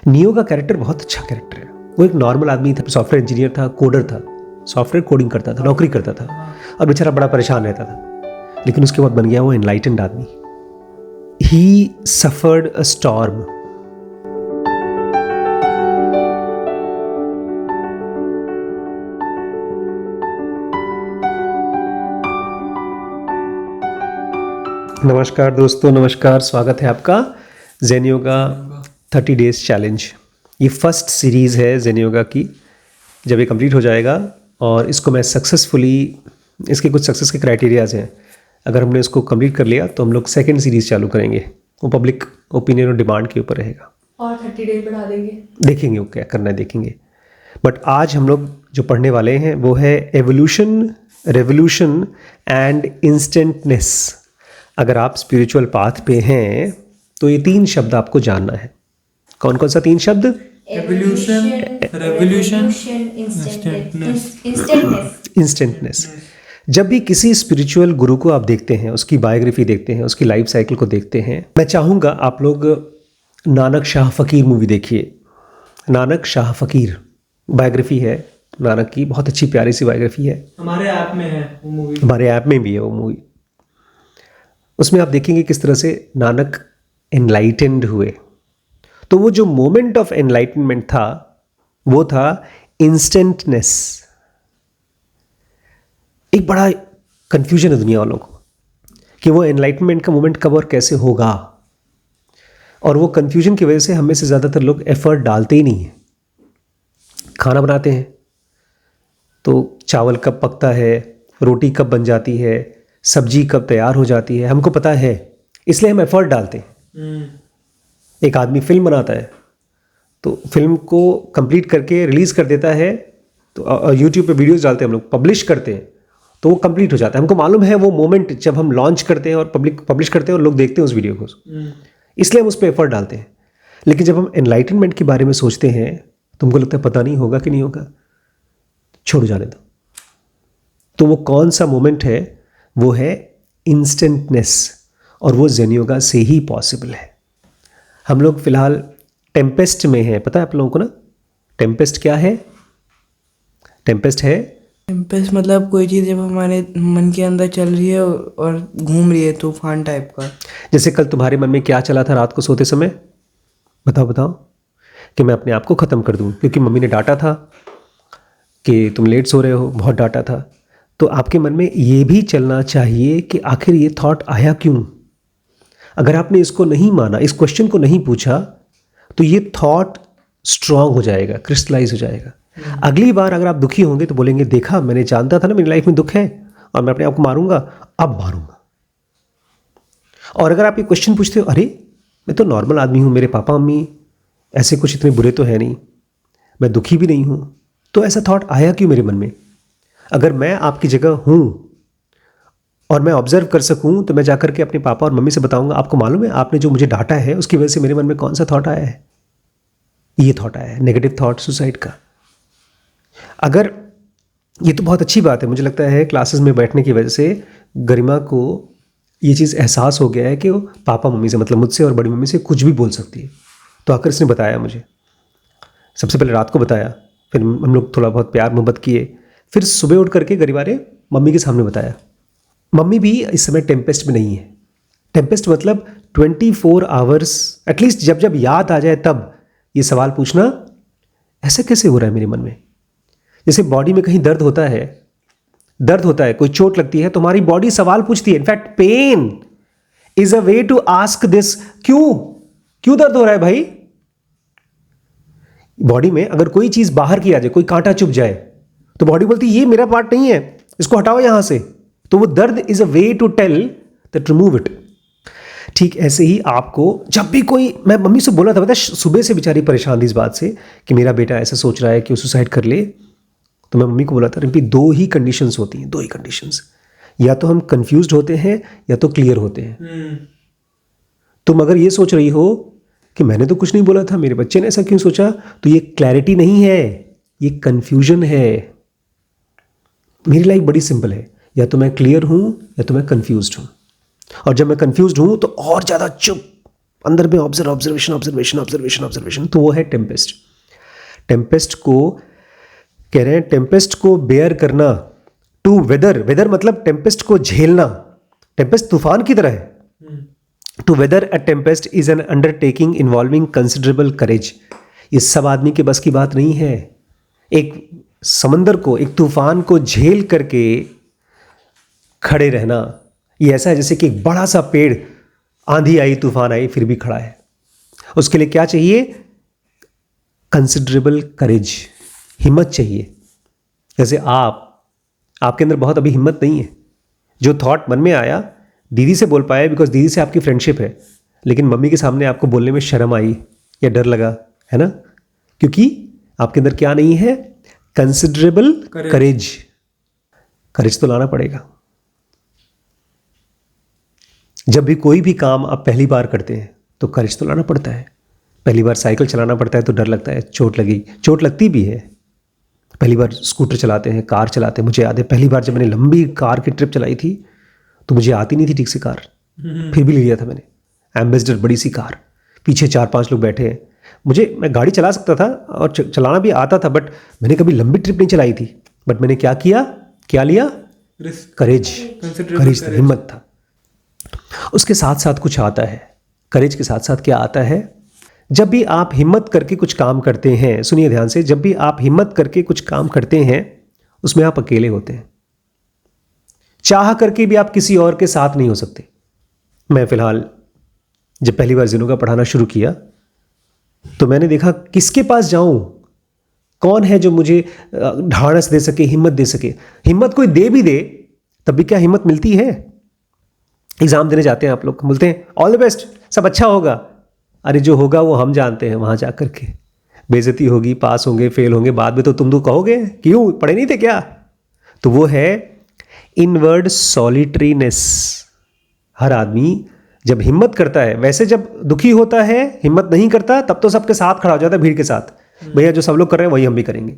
Neo का character बहुत अच्छा कैरेक्टर है। वो एक नॉर्मल आदमी था, सॉफ्टवेयर इंजीनियर था, कोडर था, सॉफ्टवेयर कोडिंग करता था, नौकरी करता था और बेचारा बड़ा परेशान रहता था, लेकिन उसके बाद बन गया वो एनलाइटेंड आदमी। ही सफर्ड अ स्टॉर्म। नमस्कार दोस्तों, नमस्कार, स्वागत है आपका ज़ेन योगा 30 डेज चैलेंज। ये फर्स्ट सीरीज़ है ज़ेन योगा की। जब ये कंप्लीट हो जाएगा और इसको मैं सक्सेसफुली, इसके कुछ सक्सेस के क्राइटेरियाज़ हैं, अगर हमने इसको कंप्लीट कर लिया तो हम लोग सेकंड सीरीज़ चालू करेंगे। वो पब्लिक ओपिनियन और डिमांड के ऊपर रहेगा और 30 डेज बढ़ा देंगे, देखेंगे वो क्या करना है, देखेंगे। बट आज हम लोग जो पढ़ने वाले हैं वो है एवोल्यूशन, रेवोल्यूशन एंड इंस्टेंटनेस। अगर आप स्पिरिचुअल पाथ पे हैं तो ये 3 शब्द आपको जानना है। कौन कौन सा 3 शब्द? Evolution, revolution, instantness. जब भी किसी स्पिरिचुअल गुरु को आप देखते हैं, उसकी बायोग्राफी देखते हैं, उसकी लाइफ साइकिल को देखते हैं, मैं चाहूँगा आप लोग नानक शाह फ़कीर मूवी देखिए। नानक शाह फ़कीर बायोग्राफी है नानक की, बहुत अच्छी प्यारी सी बायोग्राफी है। हमारे ऐप में है वो मूवी, हमारे ऐप में भी है वो मूवी। उसमें आप देखेंगे किस तरह से नानक एनलाइटेंड हुए। तो वो जो मोमेंट ऑफ एनलाइटनमेंट था वो था इंस्टेंटनेस। एक बड़ा कंफ्यूजन है दुनिया वालों को कि वो एनलाइटनमेंट का मोमेंट कब और कैसे होगा, और वो कंफ्यूजन की वजह से हम में से ज़्यादातर लोग एफर्ट डालते ही नहीं हैं। खाना बनाते हैं तो चावल कब पकता है, रोटी कब बन जाती है, सब्जी कब तैयार हो जाती है, हमको पता है, इसलिए हम एफर्ट डालते हैं। एक आदमी फिल्म बनाता है तो फिल्म को कंप्लीट करके रिलीज़ कर देता है, तो यूट्यूब पे वीडियोस डालते हैं, हम लोग पब्लिश करते हैं तो वो कंप्लीट हो जाता है। हमको मालूम है वो मोमेंट जब हम लॉन्च करते हैं और पब्लिश करते हैं और लोग देखते हैं उस वीडियो को, इसलिए हम उस पर एफर्ट डालते हैं। लेकिन जब हम एनलाइटनमेंट के बारे में सोचते हैं तो हमको लगता है पता नहीं होगा कि नहीं होगा, छोड़ जाने दो। तो वो कौन सा मोमेंट है? वो है इंस्टेंटनेस, और वो ज़ेन योगा से ही पॉसिबल है। हम लोग फिलहाल टेम्पेस्ट में हैं, पता है आप लोगों को ना टेम्पेस्ट क्या है? टेम्पेस्ट है टेम्पेस्ट मतलब कोई चीज़ जब हमारे मन के अंदर चल रही है और घूम रही है, तूफान टाइप का। जैसे कल तुम्हारे मन में क्या चला था रात को सोते समय? बताओ कि मैं अपने आप को ख़त्म कर दूं, क्योंकि मम्मी ने डांटा था कि तुम लेट सो रहे हो, बहुत डांटा था। तो आपके मन में ये भी चलना चाहिए कि आखिर ये थॉट आया क्यों। अगर आपने इसको नहीं माना, इस क्वेश्चन को नहीं पूछा, तो ये थॉट स्ट्रांग हो जाएगा, क्रिस्टलाइज हो जाएगा। अगली बार अगर आप दुखी होंगे तो बोलेंगे, देखा मैंने जानता था ना मेरी लाइफ में दुख है और मैं अपने आप को मारूंगा, अब मारूंगा। और अगर आप ये क्वेश्चन पूछते हो, अरे मैं तो नॉर्मल आदमी हूँ, मेरे पापा मम्मी ऐसे कुछ इतने बुरे तो है नहीं, मैं दुखी भी नहीं हूँ, तो ऐसा थॉट आया क्यों मेरे मन में? अगर मैं आपकी जगह हूँ और मैं ऑब्जर्व कर सकूँ तो मैं जाकर के अपने पापा और मम्मी से बताऊंगा, आपको मालूम है आपने जो मुझे डांटा है उसकी वजह से मेरे मन में कौन सा थॉट आया है? ये थॉट आया है, नेगेटिव थॉट, सुसाइड का। अगर ये तो बहुत अच्छी बात है, मुझे लगता है क्लासेस में बैठने की वजह से गरिमा को ये चीज़ एहसास हो गया है कि वो पापा मम्मी से, मतलब मुझसे और बड़ी मम्मी से कुछ भी बोल सकती है। तो आकर इसने बताया मुझे, सबसे पहले रात को बताया, फिर हम लोग थोड़ा बहुत प्यार मोहब्बत किए, फिर सुबह उठ करके गरिमा ने मम्मी के सामने बताया। मम्मी भी इस समय टेम्पेस्ट में नहीं है। टेम्पेस्ट मतलब 24 आवर्स, एटलीस्ट जब जब याद आ जाए तब ये सवाल पूछना, ऐसा कैसे हो रहा है मेरे मन में। जैसे बॉडी में कहीं दर्द होता है, कोई चोट लगती है तो हमारी बॉडी सवाल पूछती है। In fact pain is a way to ask this, क्यों दर्द हो रहा है भाई। बॉडी में अगर कोई चीज बाहर की आ जाए, कोई कांटा चुभ जाए, तो बॉडी बोलती है ये मेरा पार्ट नहीं है, इसको हटाओ यहां से। तो वो दर्द is a way to tell that remove it. ठीक ऐसे ही आपको जब भी कोई, मैं मम्मी से बोला था, पता सुबह से बेचारी परेशान थी इस बात से कि मेरा बेटा ऐसा सोच रहा है कि वो सुसाइड कर ले। तो मैं मम्मी को बोला था, रिम्पी 2 ही कंडीशंस होती हैं, 2 ही कंडीशंस, या तो हम कंफ्यूज्ड होते हैं या तो क्लियर होते हैं। तुम अगर ये सोच रही हो कि मैंने तो कुछ नहीं बोला था, मेरे बच्चे ने ऐसा क्यों सोचा, तो ये क्लैरिटी नहीं है, ये कंफ्यूजन है। मेरी लाइफ बड़ी सिंपल है, या तो मैं क्लियर हूं या तो मैं कंफ्यूज्ड हूं। और जब मैं कंफ्यूज्ड हूं तो और ज़्यादा चुप, अंदर में ऑब्जर्वेशन ऑब्जर्वेशन ऑब्जर्वेशन ऑब्जर्वेशन, तो वो है टेम्पेस्ट। टेम्पेस्ट को कह रहे हैं, टेम्पेस्ट को बेयर करना, टू वेदर, वेदर मतलब टेम्पेस्ट को झेलना, टेम्पेस्ट तूफान की तरह है। To weather a tempest is an undertaking involving considerable courage. ये सब आदमी के बस की बात नहीं है। एक समंदर को, एक तूफान को झेल करके खड़े रहना, ये ऐसा है जैसे कि एक बड़ा सा पेड़, आंधी आई तूफान आई फिर भी खड़ा है। उसके लिए क्या चाहिए? कंसिडरेबल करेज, हिम्मत चाहिए। जैसे आपके अंदर बहुत अभी हिम्मत नहीं है। जो थॉट मन में आया दीदी से बोल पाए बिकॉज दीदी से आपकी फ्रेंडशिप है, लेकिन मम्मी के सामने आपको बोलने में शर्म आई या डर लगा, है ना? क्योंकि आपके अंदर क्या नहीं है? कंसिडरेबल करेज। करेज तो लाना पड़ेगा। जब भी कोई भी काम आप पहली बार करते हैं तो करेज तो लाना पड़ता है। पहली बार साइकिल चलाना पड़ता है तो डर लगता है, चोट लगी, चोट लगती भी है। पहली बार स्कूटर चलाते हैं, कार चलाते हैं। मुझे याद है पहली बार जब मैंने लंबी कार की ट्रिप चलाई थी तो मुझे आती नहीं थी ठीक से कार, फिर भी ले लिया था मैंने। एम्बेसडर बड़ी सी कार, पीछे 4-5 लोग बैठे हैं। मैं गाड़ी चला सकता था और चलाना भी आता था, बट मैंने कभी लंबी ट्रिप नहीं चलाई थी। बट मैंने क्या किया, क्या लिया? करेज, करेज था, हिम्मत था। उसके साथ साथ कुछ आता है, करेज के साथ साथ क्या आता है? जब भी आप हिम्मत करके कुछ काम करते हैं, सुनिए ध्यान से, जब भी आप हिम्मत करके कुछ काम करते हैं उसमें आप अकेले होते हैं। चाह करके भी आप किसी और के साथ नहीं हो सकते। मैं फिलहाल जब पहली बार जिनों का पढ़ाना शुरू किया तो मैंने देखा किसके पास जाऊं, कौन है जो मुझे ढाढ़स दे सके, हिम्मत दे सके। हिम्मत कोई दे भी दे तब भी क्या हिम्मत मिलती है? एग्जाम देने जाते हैं आप लोग, बोलते हैं ऑल द बेस्ट, सब अच्छा होगा। अरे जो होगा वो हम जानते हैं, वहां जाकर के बेइज्जती होगी, पास होंगे, फेल होंगे, बाद में तो तुम तो कहोगे क्यों पढ़े नहीं थे क्या? तो वो है इनवर्ड सॉलिटरीनेस। हर आदमी जब हिम्मत करता है, वैसे जब दुखी होता है, हिम्मत नहीं करता, तब तो सबके साथ खड़ा हो जाता है, भीड़ के साथ, भैया जो सब लोग कर रहे हैं वही हम भी करेंगे।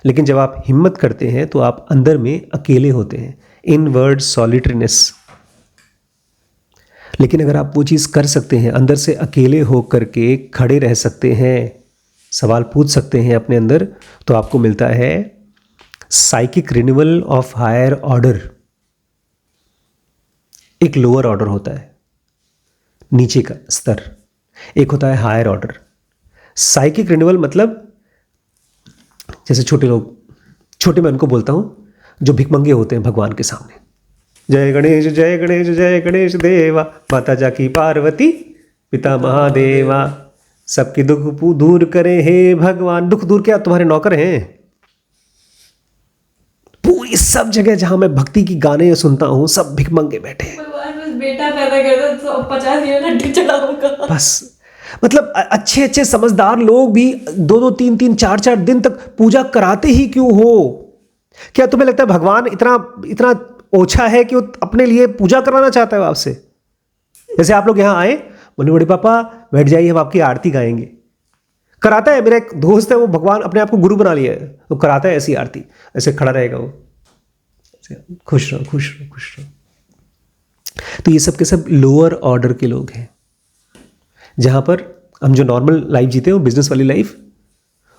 लेकिन जब आप हिम्मत करते हैं तो आप अंदर में अकेले होते हैं, इनवर्ड सॉलिटरीनेस। लेकिन अगर आप वो चीज़ कर सकते हैं, अंदर से अकेले हो करके खड़े रह सकते हैं, सवाल पूछ सकते हैं अपने अंदर, तो आपको मिलता है psychic renewal of higher order. एक लोअर ऑर्डर होता है, नीचे का स्तर, एक होता है हायर ऑर्डर। साइकिक रिन्यूअल मतलब जैसे छोटे लोग, छोटे मैं उनको बोलता हूं जो भिखमंगे होते हैं भगवान के सामने, जय गणेश जय गणेश जय गणेश देवा, माता जाकी पार्वती पिता महादेवा, सबके दुख दूर करे हे भगवान। दुख दूर क्या, तुम्हारे नौकर हैं। पूरी सब जगह जहां मैं भक्ति की गाने सुनता हूं सब भिखमंगे बैठे हैं। भगवान बस बेटा पैदा कर दो तो 50 किलो लड्डू चढ़ाऊंगा। बस मतलब अच्छे अच्छे समझदार लोग भी 2-2, 3-3, 4-4 दिन तक पूजा कराते ही क्यों हो? क्या तुम्हें लगता है भगवान इतना इतना ओछा है कि वो अपने लिए पूजा करवाना चाहता है आपसे? जैसे आप लोग यहाँ आए, बोले बड़े पापा बैठ जाइए, हम आपकी आरती गाएंगे। कराता है, मेरा एक दोस्त है, वो भगवान अपने आप को गुरु बना लिया है, वो कराता है ऐसी आरती, ऐसे खड़ा रहेगा वो, खुश रहो खुश रहो खुश रहो। तो ये सब के सब लोअर ऑर्डर के लोग हैं, जहां पर हम जो नॉर्मल लाइफ जीते हैं, वो बिजनेस वाली लाइफ,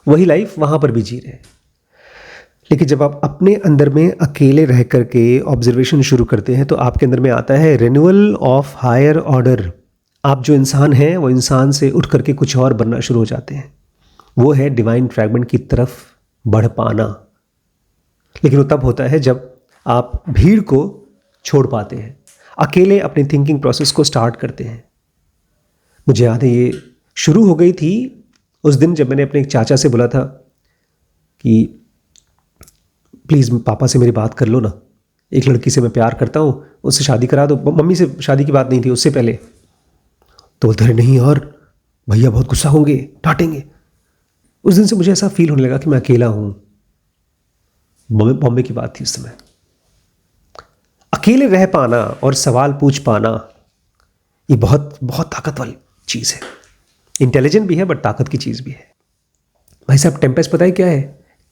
वही लाइफ वहां पर भी जी रहे हैं। लेकिन जब आप अपने अंदर में अकेले रह करके ऑब्जर्वेशन शुरू करते हैं तो आपके अंदर में आता है रिन्यूअल ऑफ हायर ऑर्डर। आप जो इंसान हैं वो इंसान से उठ करके कुछ और बनना शुरू हो जाते हैं, वो है डिवाइन फ्रैगमेंट की तरफ बढ़ पाना। लेकिन वो तब होता है जब आप भीड़ को छोड़ पाते हैं, अकेले अपनी थिंकिंग प्रोसेस को स्टार्ट करते हैं। मुझे याद है ये शुरू हो गई थी उस दिन जब मैंने अपने एक चाचा से बोला था कि प्लीज़ पापा से मेरी बात कर लो ना, एक लड़की से मैं प्यार करता हूँ, उससे शादी करा दो। मम्मी से शादी की बात नहीं थी, उससे पहले। तो बोलते रहे नहीं, और भैया बहुत गुस्सा होंगे, डांटेंगे। उस दिन से मुझे ऐसा फील होने लगा कि मैं अकेला हूँ। बॉम्बे की बात थी उस समय। अकेले रह पाना और सवाल पूछ पाना, ये बहुत बहुत ताकत वाली चीज़ है। इंटेलिजेंट भी है बट ताकत की चीज़ भी है। भाई साहब, टेम्पेस्ट पता है क्या है?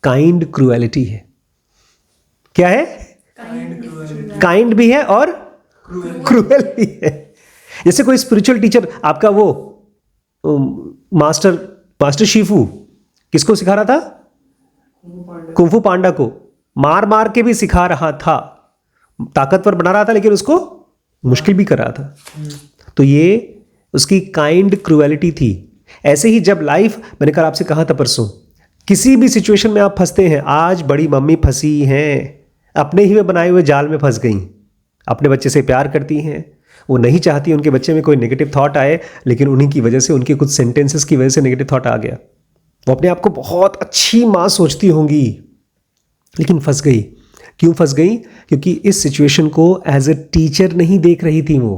काइंड क्रूएलिटी है। क्या है? काइंड भी है और क्रूएल भी है। जैसे कोई स्पिरिचुअल टीचर आपका वो मास्टर मास्टर शिफू किसको सिखा रहा था? कुंफू पांडा को मार मार के भी सिखा रहा था, ताकतवर बना रहा था, लेकिन उसको मुश्किल भी कर रहा था। तो ये उसकी काइंड क्रूएलिटी थी। ऐसे ही जब लाइफ, मैंने कल आपसे कहा था परसों, किसी भी सिचुएशन में आप फंसते हैं, आज बड़ी मम्मी फंसी हैं, अपने ही में बनाए हुए जाल में फंस गई। अपने बच्चे से प्यार करती हैं, वो नहीं चाहती उनके बच्चे में कोई नेगेटिव थॉट आए, लेकिन उन्हीं की वजह से, उनके कुछ सेंटेंसेस की वजह से नेगेटिव थॉट आ गया। वो अपने आप को बहुत अच्छी माँ सोचती होंगी, लेकिन फंस गई। क्यों फंस गई? क्योंकि इस सिचुएशन को एज ए टीचर नहीं देख रही थी वो।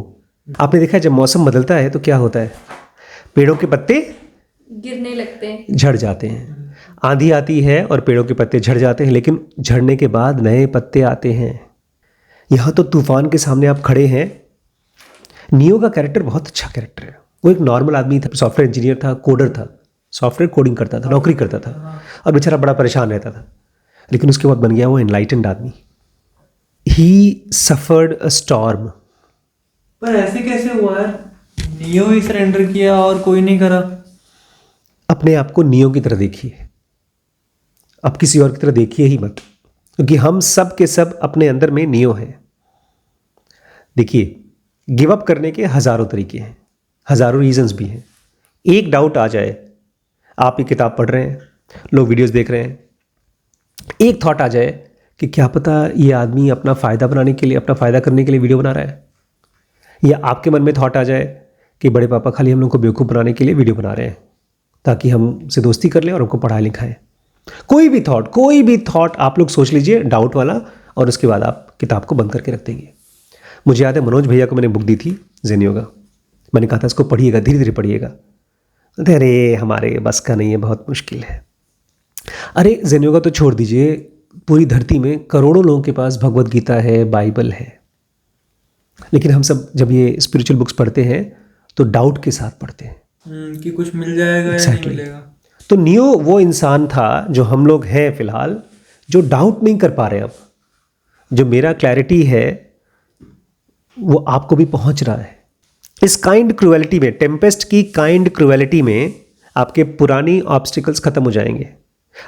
आपने देखा है जब मौसम बदलता है तो क्या होता है? पेड़ों के पत्ते गिरने लगते हैं, झड़ जाते हैं। आंधी आती है और पेड़ों के पत्ते झड़ जाते हैं, लेकिन झड़ने के बाद नए पत्ते आते हैं। यहाँ तो तूफान के सामने आप खड़े हैं। नियो का कैरेक्टर बहुत अच्छा कैरेक्टर है। वो एक नॉर्मल आदमी था, सॉफ्टवेयर इंजीनियर था, कोडर था, सॉफ्टवेयर कोडिंग करता था, नौकरी करता था, और बेचारा बड़ा परेशान रहता था, लेकिन उसके बाद बन गया वो एनलाइटेंड आदमी। ही सफर्ड अ स्टॉर्म। पर ऐसे कैसे हुआ यार? नियो ही सरेंडर किया और कोई नहीं करा। अपने आप को नियो की तरह देखिए, अब किसी और की तरह देखिए ही मत, क्योंकि हम सब के सब अपने अंदर में नियो है। देखिए, गिव अप करने के हज़ारों तरीके हैं, हज़ारों रीजंस भी हैं। एक डाउट आ जाए, आप ये किताब पढ़ रहे हैं, लोग वीडियोस देख रहे हैं, एक थॉट आ जाए कि क्या पता ये आदमी अपना फ़ायदा बनाने के लिए, अपना फ़ायदा करने के लिए वीडियो बना रहा है, या आपके मन में थॉट आ जाए कि बड़े पापा खाली हम लोग को बेवकूफ़ बनाने के लिए वीडियो बना रहे हैं ताकि हमसे दोस्ती कर लें और हमको पढ़ाए लिखाएं। कोई भी थॉट आप लोग सोच लीजिए डाउट वाला, और उसके बाद आप किताब को बंद करके रख देंगे। मुझे याद है मनोज भैया को मैंने बुक दी थी ज़ेन योगा। मैंने कहा था इसको पढ़िएगा, धीरे धीरे पढ़िएगा। अरे हमारे बस का नहीं है, बहुत मुश्किल है। अरे ज़ेन योगा तो छोड़ दीजिए, पूरी धरती में करोड़ों लोगों के पास भगवत गीता है, बाइबल है, लेकिन हम सब जब ये स्पिरिचुअल बुक्स पढ़ते हैं तो डाउट के साथ पढ़ते हैं कि कुछ मिल जाएगा या नहीं मिलेगा। तो नियो वो इंसान था जो हम लोग हैं फिलहाल, जो डाउट नहीं कर पा रहे। अब जो मेरा क्लैरिटी है वो आपको भी पहुंच रहा है। इस काइंड क्रूएलिटी में, टेम्पेस्ट की काइंड क्रूएलिटी में आपके पुरानी ऑब्स्टिकल्स खत्म हो जाएंगे।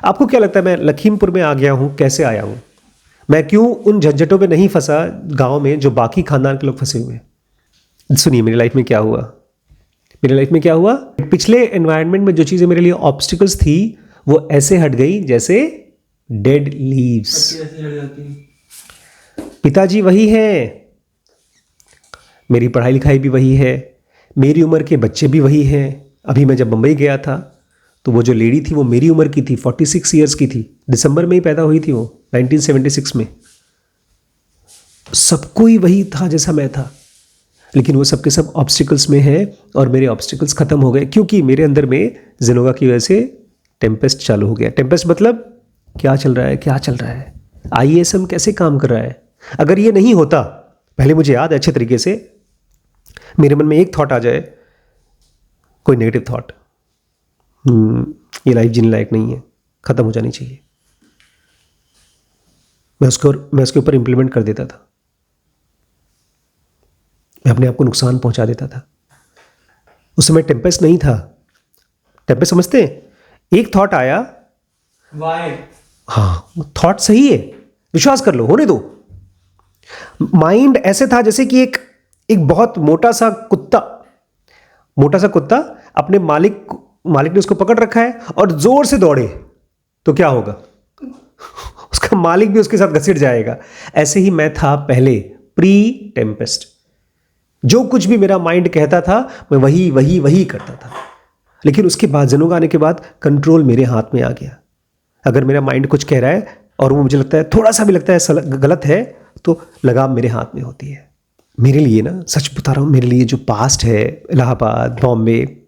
आपको क्या लगता है मैं लखीमपुर में आ गया हूं, कैसे आया हूं? मैं क्यों उन झंझटों में नहीं फंसा गांव में जो बाकी खानदान के लोग फंसे हुए? सुनिए मेरी लाइफ में क्या हुआ। मेरी लाइफ में क्या हुआ, पिछले एनवायरनमेंट में जो चीज़ें मेरे लिए ऑब्स्टिकल्स थी वो ऐसे हट गई जैसे डेड लीव्स। पिताजी वही हैं, मेरी पढ़ाई लिखाई भी वही है, मेरी उम्र के बच्चे भी वही हैं। अभी मैं जब मुंबई गया था तो वो जो लेडी थी वो मेरी उम्र की थी, 46 ईयर्स की थी, दिसंबर में ही पैदा हुई थी वो 1976 में। सब कोई वही था जैसा मैं था, लेकिन वो सब के सब ऑब्स्टिकल्स में है और मेरे ऑब्स्टिकल्स खत्म हो गए, क्योंकि मेरे अंदर में ज़ेन योगा की वजह से टेम्पेस्ट चालू हो गया। टेम्पेस्ट मतलब क्या चल रहा है, क्या चल रहा है, ISM कैसे काम कर रहा है। अगर ये नहीं होता, पहले मुझे याद है अच्छे तरीके से, मेरे मन में एक थॉट आ जाए, कोई नेगेटिव थॉट, ये लाइफ जीने लायक नहीं है, ख़त्म हो जानी चाहिए, मैं उसके ऊपर इंप्लीमेंट कर देता था, मैं अपने आप को नुकसान पहुंचा देता था। उस समय टेम्पेस्ट नहीं था। टेम्पेस्ट समझते हैं? एक थॉट आया, वाई, हाँ थॉट सही है, विश्वास कर लो, होने दो। माइंड ऐसे था जैसे कि एक बहुत मोटा सा कुत्ता अपने मालिक ने उसको पकड़ रखा है और जोर से दौड़े तो क्या होगा, उसका मालिक भी उसके साथ घसीट जाएगा। ऐसे ही मैं था पहले, प्री टेम्पेस्ट। जो कुछ भी मेरा माइंड कहता था मैं वही करता था, लेकिन उसके बाद ज़ेन योगा आने के बाद कंट्रोल मेरे हाथ में आ गया। अगर मेरा माइंड कुछ कह रहा है और वो मुझे लगता है थोड़ा सा भी लगता है गलत है, तो लगाम मेरे हाथ में होती है। मेरे लिए ना, सच बता रहा हूँ, मेरे लिए जो पास्ट है, इलाहाबाद, बॉम्बे,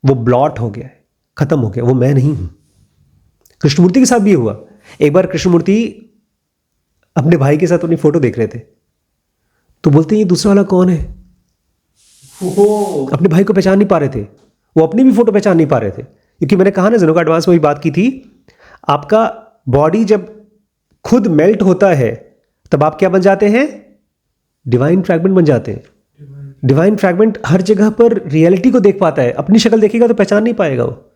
वो ब्लॉट हो गया है, ख़त्म हो गया, वो मैं नहीं हूँ। कृष्णमूर्ति के साथ भी हुआ। एक बार कृष्णमूर्ति अपने भाई के साथ अपनी फ़ोटो देख रहे थे, तो बोलते हैं ये दूसरा वाला कौन है। अपने भाई को पहचान नहीं पा रहे थे, वो अपनी भी फ़ोटो पहचान नहीं पा रहे थे, क्योंकि मैंने कहा ना ज़ेन योगा एडवांस में भी बात की थी, आपका बॉडी जब खुद मेल्ट होता है तब आप क्या बन जाते हैं, डिवाइन फ्रैगमेंट बन जाते हैं। डिवाइन फ्रैगमेंट हर जगह पर रियलिटी को देख पाता है। अपनी शक्ल देखेगा तो पहचान नहीं पाएगा वो।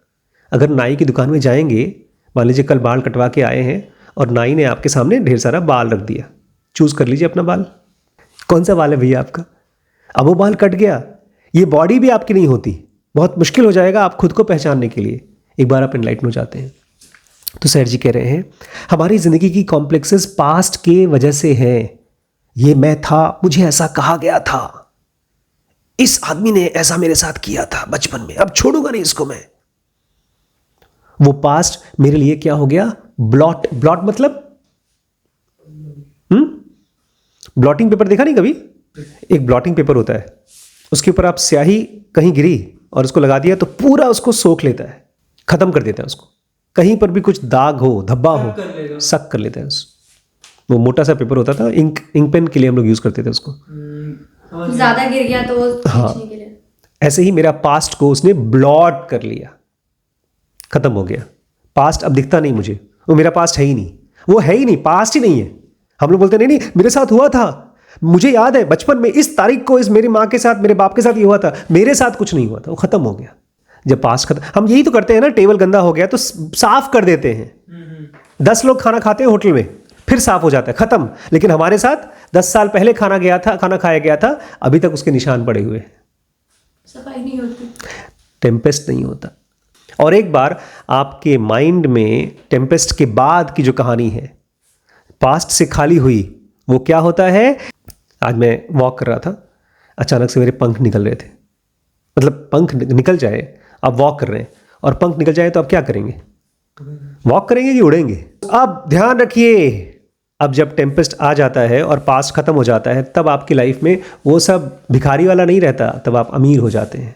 अगर नाई की दुकान में जाएंगे, मान लीजिए कल बाल कटवा के आए हैं और नाई ने आपके सामने ढेर सारा बाल रख दिया, चूज कर लीजिए अपना बाल, कौन सा बाल है भैया आपका। अब वो बाल कट गया, ये बॉडी भी आपकी नहीं होती, बहुत मुश्किल हो जाएगा आप खुद को पहचानने के लिए। एक बार आप एनलाइटन हो जाते हैं। तो सर जी कह रहे हैं हमारी जिंदगी की कॉम्प्लेक्सेस पास्ट के वजह से हैं। ये मैं था, मुझे ऐसा कहा गया था, इस आदमी ने ऐसा मेरे साथ किया था बचपन में, अब छोड़ूंगा नहीं इसको मैं। वो पास्ट मेरे लिए क्या हो गया, ब्लॉट। ब्लॉट मतलब ब्लॉटिंग पेपर देखा नहीं कभी? एक ब्लॉटिंग पेपर होता है, उसके ऊपर आप स्याही कहीं गिरी और उसको लगा दिया तो पूरा उसको सोख लेता है, खत्म कर देता है उसको। कहीं पर भी कुछ दाग हो, धब्बा हो, सक कर लेता है वो मोटा सा पेपर होता था, इंक पेन के लिए हम लोग यूज करते थे उसको। ज्यादा गिर गया तो वो खींचने के लिए। ऐसे ही मेरा पास्ट को उसने ब्लॉट कर लिया, खत्म हो गया। पास्ट अब दिखता नहीं मुझे, वो मेरा पास्ट है ही नहीं, वो है ही नहीं, पास्ट ही नहीं है। हम लोग बोलते नहीं मेरे साथ हुआ था, मुझे याद है बचपन में इस तारीख को इस मेरी माँ के साथ मेरे बाप के साथ ये हुआ था, मेरे साथ कुछ नहीं हुआ था, वो खत्म हो गया। जब पास्ट खत्म, हम यही तो करते हैं ना, टेबल गंदा हो गया तो साफ कर देते हैं। 10 लोग खाना खाते हैं होटल में, फिर साफ हो जाता है, खत्म। लेकिन हमारे साथ 10 साल पहले खाना खाया गया था, अभी तक उसके निशान पड़े हुए हैं, सफाई नहीं होती, टेम्पेस्ट नहीं होता। और एक बार आपके माइंड में टेम्पेस्ट के बाद की जो कहानी है, पास्ट से खाली हुई, वो क्या होता है। आज मैं वॉक कर रहा था, अचानक से मेरे पंख निकल रहे थे, मतलब पंख निकल जाए, आप वॉक कर रहे हैं और पंख निकल जाए तो आप क्या करेंगे, वॉक करेंगे कि उड़ेंगे। अब ध्यान रखिए, अब जब टेम्पेस्ट आ जाता है और पास्ट खत्म हो जाता है, तब आपकी लाइफ में वो सब भिखारी वाला नहीं रहता, तब आप अमीर हो जाते हैं।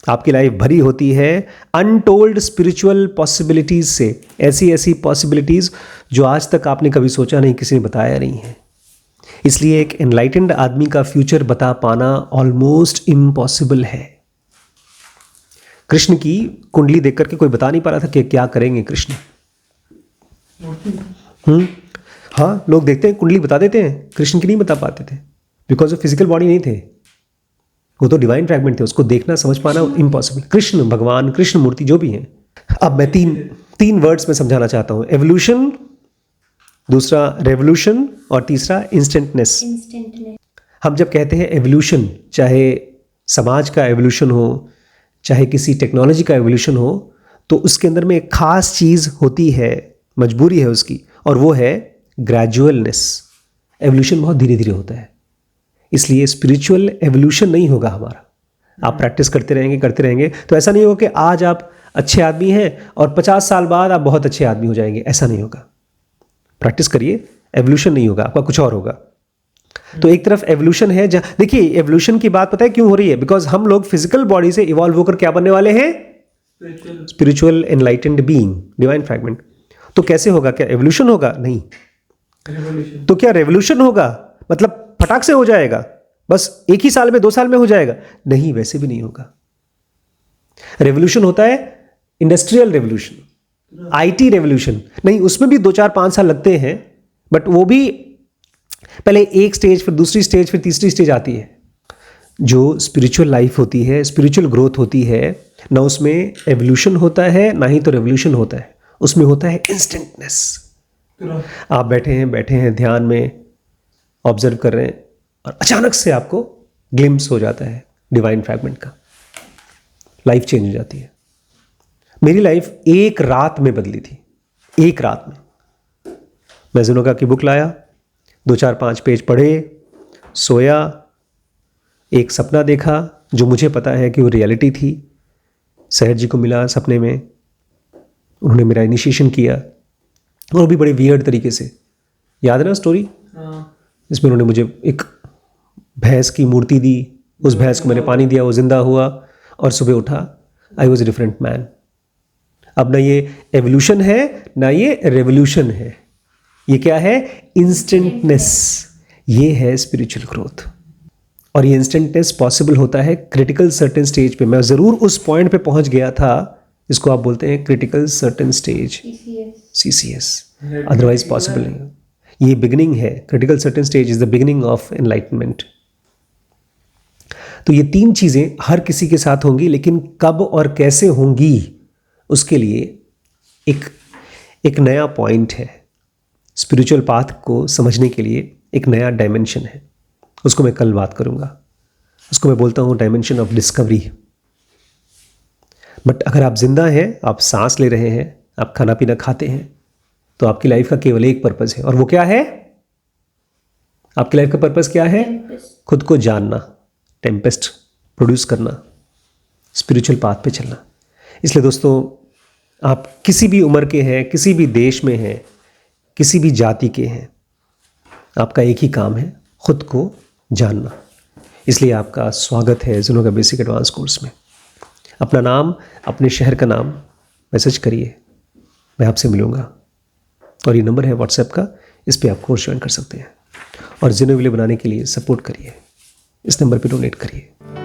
आपकी लाइफ भरी होती है अनटोल्ड स्पिरिचुअल पॉसिबिलिटीज से, ऐसी ऐसी पॉसिबिलिटीज जो आज तक आपने कभी सोचा नहीं, किसी ने बताया नहीं है। इसलिए एक एनलाइटेंड आदमी का फ्यूचर बता पाना ऑलमोस्ट इम्पॉसिबल है। कृष्ण की कुंडली देख करके कोई बता नहीं पा रहा था कि क्या करेंगे कृष्ण। हाँ, लोग देखते हैं कुंडली बता देते हैं, कृष्ण की नहीं बता पाते थे, बिकॉज वो फिजिकल बॉडी नहीं थे, वो तो डिवाइन फ्रैगमेंट थे, उसको देखना समझ पाना इम्पॉसिबल। कृष्ण भगवान, कृष्ण मूर्ति जो भी हैं। अब मैं तीन वर्ड्स में समझाना चाहता हूं, एवोल्यूशन, दूसरा रेवोल्यूशन और तीसरा इंस्टेंटनेस। हम जब कहते हैं एवोल्यूशन, चाहे समाज का एवोल्यूशन हो, चाहे किसी टेक्नोलॉजी का एवोल्यूशन हो, तो उसके अंदर में एक खास चीज़ होती है, मजबूरी है उसकी, और वो है ग्रेजुअलनेस। एवोल्यूशन बहुत धीरे धीरे होता है, इसलिए स्पिरिचुअल एवोल्यूशन नहीं होगा हमारा। आप प्रैक्टिस करते रहेंगे तो ऐसा नहीं होगा कि आज आप अच्छे आदमी हैं और 50 साल बाद आप बहुत अच्छे आदमी हो जाएंगे, ऐसा नहीं होगा। प्रैक्टिस करिए, एवोल्यूशन नहीं होगा आपका, कुछ और होगा। तो एक तरफ एवोल्यूशन है, जहाँ देखिए एवोल्यूशन की बात पता है क्यों हो रही है, बिकॉज हम लोग फिजिकल बॉडी से इवॉल्व होकर क्या बनने वाले हैं, spiritual enlightened being, divine fragment. तो कैसे होगा, क्या एवोल्यूशन होगा? नहीं। तो क्या रेवोल्यूशन होगा, मतलब फटाक से हो जाएगा, बस एक ही साल में 2 साल में हो जाएगा? नहीं, वैसे भी नहीं होगा। रेवोल्यूशन होता है इंडस्ट्रियल रेवोल्यूशन, आईटी रेवोल्यूशन, नहीं उसमें भी 2-4-5 साल लगते हैं, बट वो भी पहले एक स्टेज, फिर दूसरी स्टेज, फिर तीसरी स्टेज आती है। जो स्पिरिचुअल लाइफ होती है, स्पिरिचुअल ग्रोथ होती है ना, उसमें एवोल्यूशन होता है ना ही तो रेवोल्यूशन होता है, उसमें होता है इंस्टेंटनेस। आप बैठे हैं ध्यान में, ऑब्जर्व कर रहे हैं और अचानक से आपको ग्लिम्स हो जाता है डिवाइन फ्रैगमेंट का, लाइफ चेंज हो जाती है। मेरी लाइफ एक रात में बदली थी, एक रात में। मैं ज़ुनोका की बुक लाया, 2-4-5 पेज पढ़े, सोया, एक सपना देखा जो मुझे पता है कि वो रियलिटी थी। सहज जी को मिला सपने में, उन्होंने मेरा इनिशिएशन किया, और भी बड़े वियर्ड तरीके से। याद है ना स्टोरी? इसमें उन्होंने मुझे एक भैंस की मूर्ति दी, उस भैंस को मैंने पानी दिया, वो जिंदा हुआ, और सुबह उठा, I was a different man. अब ना ये एवोल्यूशन है ना ये रेवोल्यूशन है, ये क्या है? इंस्टेंटनेस। ये है स्पिरिचुअल ग्रोथ, और ये इंस्टेंटनेस पॉसिबल होता है क्रिटिकल सर्टेन स्टेज पे। मैं ज़रूर उस पॉइंट पे पहुंच गया था, इसको आप बोलते हैं critical certain stage, CCS, otherwise possible नहीं। ये बिगिनिंग है, critical certain stage is the beginning of enlightenment. तो ये 3 चीज़ें हर किसी के साथ होंगी, लेकिन कब और कैसे होंगी उसके लिए एक नया पॉइंट है। स्पिरिचुअल पाथ को समझने के लिए एक नया डायमेंशन है, उसको मैं कल बात करूँगा। उसको मैं बोलता हूँ डायमेंशन ऑफ डिस्कवरी। बट अगर आप जिंदा हैं, आप सांस ले रहे हैं, आप खाना पीना खाते हैं, तो आपकी लाइफ का केवल एक पर्पज़ है, और वो क्या है? आपकी लाइफ का पर्पज़ क्या है? खुद को जानना, टेम्पेस्ट प्रोड्यूस करना, स्पिरिचुअल पाथ पे चलना। इसलिए दोस्तों, आप किसी भी उम्र के हैं, किसी भी देश में हैं, किसी भी जाति के हैं, आपका एक ही काम है, खुद को जानना। इसलिए आपका स्वागत है जुनोगा बेसिक एडवांस कोर्स में। अपना नाम, अपने शहर का नाम मैसेज करिए, मैं आपसे मिलूँगा। और ये नंबर है व्हाट्सएप का, इस पर आप कोर्स ज्वाइन कर सकते हैं। और जिन्हें बनाने के लिए सपोर्ट करिए, इस नंबर पे डोनेट करिए।